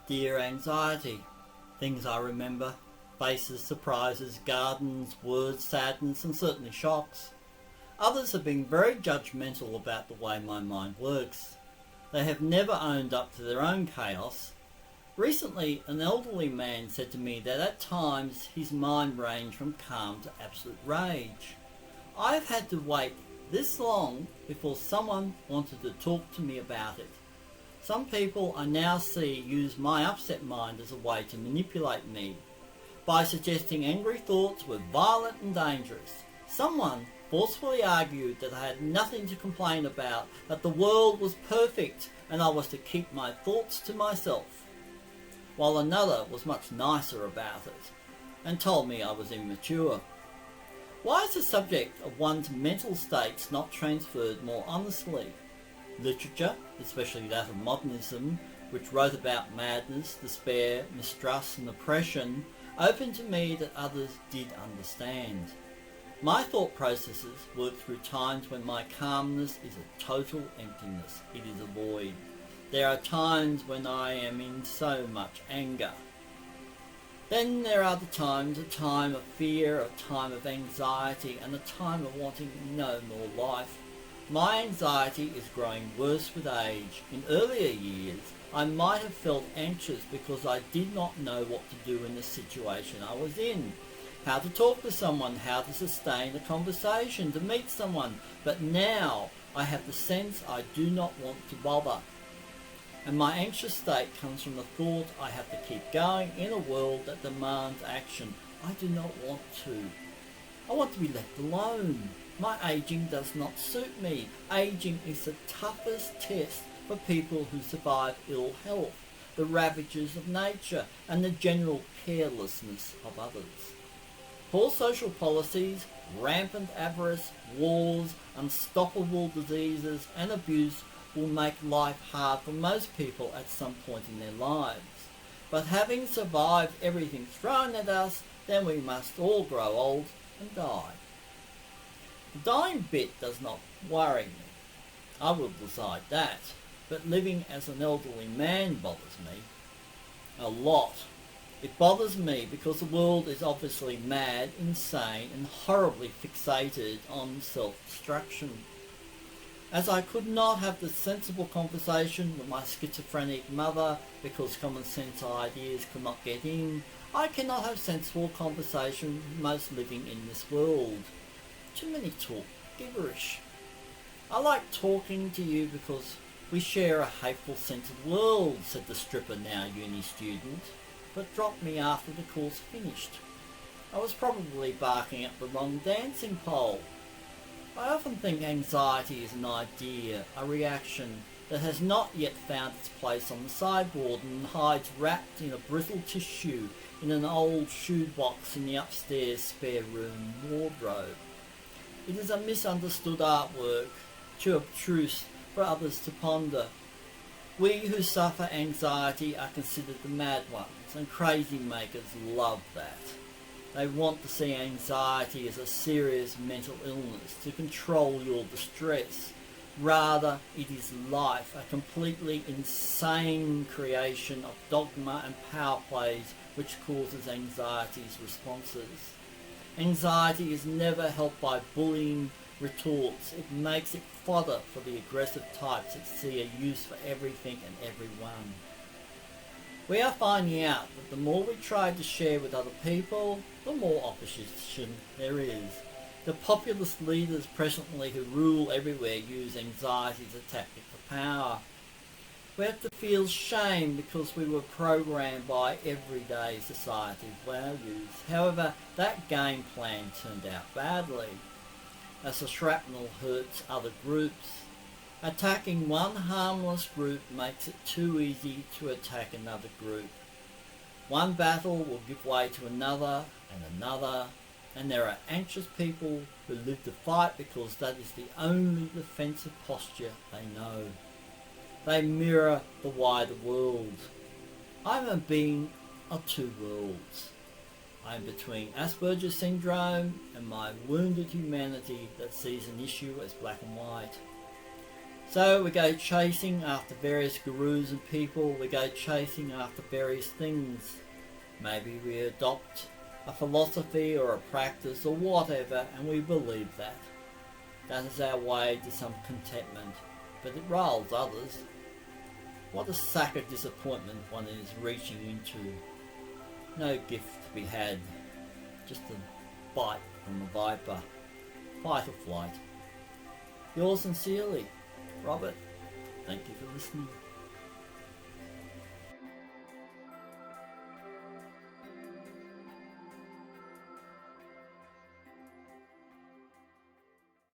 Dear anxiety, things I remember, faces, surprises, gardens, words, sadness and certainly shocks. Others have been very judgmental about the way my mind works. They have never owned up to their own chaos. Recently, an elderly man said to me that at times his mind ranged from calm to absolute rage. I've had to wait this long before someone wanted to talk to me about it. Some people I now see use my upset mind as a way to manipulate me by suggesting angry thoughts were violent and dangerous. Someone forcefully argued that I had nothing to complain about, that the world was perfect and I was to keep my thoughts to myself, while another was much nicer about it and told me I was immature. Why is the subject of one's mental states not transferred more honestly? Literature, especially that of modernism, which wrote about madness, despair, mistrust and oppression, opened to me that others did understand. My thought processes work through times when my calmness is a total emptiness. It is a void. There are times when I am in so much anger. Then there are the times, a time of fear, a time of anxiety, and a time of wanting no more life. My anxiety is growing worse with age. In earlier years, I might have felt anxious because I did not know what to do in the situation I was in. How to talk to someone, how to sustain a conversation, to meet someone. But now I have the sense I do not want to bother. And my anxious state comes from the thought I have to keep going in a world that demands action. I do not want to. I want to be left alone. My aging does not suit me. Aging is the toughest test for people who survive ill health, the ravages of nature, and the general carelessness of others. Poor social policies, rampant avarice, wars, unstoppable diseases, and abuse will make life hard for most people at some point in their lives. But having survived everything thrown at us, then we must all grow old and die. The dying bit does not worry me. I will decide that. But living as an elderly man bothers me a lot. It bothers me because the world is obviously mad, insane, and horribly fixated on self-destruction. As I could not have the sensible conversation with my schizophrenic mother because common sense ideas could not get in, I cannot have sensible conversation with most living in this world. Too many talk gibberish. I like talking to you because we share a hateful sense of the world, said the stripper, now uni student, but dropped me after the course finished. I was probably barking up the wrong dancing pole. I often think anxiety is an idea, a reaction that has not yet found its place on the sideboard and hides wrapped in a brittle tissue in an old shoebox in the upstairs spare room wardrobe. It is a misunderstood artwork, too abstruse for others to ponder. We who suffer anxiety are considered the mad ones, and crazy makers love that. They want to see anxiety as a serious mental illness to control your distress. Rather, it is life, a completely insane creation of dogma and power plays which causes anxiety's responses. Anxiety is never helped by bullying retorts. It makes it fodder for the aggressive types that see a use for everything and everyone. We are finding out that the more we try to share with other people, the more opposition there is. The populist leaders presently who rule everywhere use anxiety as a tactic for power. We have to feel shame because we were programmed by everyday society values. However, that game plan turned out badly, as the shrapnel hurts other groups. Attacking one harmless group makes it too easy to attack another group. One battle will give way to another and another, and there are anxious people who live to fight because that is the only defensive posture they know. They mirror the wider world. I am a being of two worlds. I am between Asperger's syndrome and my wounded humanity that sees an issue as black and white. So we go chasing after various gurus and people, we go chasing after various things. Maybe we adopt a philosophy or a practice or whatever, and we believe that. That is our way to some contentment, but it riles others. What a sack of disappointment one is reaching into. No gift to be had, just a bite from a viper. Fight or flight. Yours sincerely, Robert. Thank you for listening.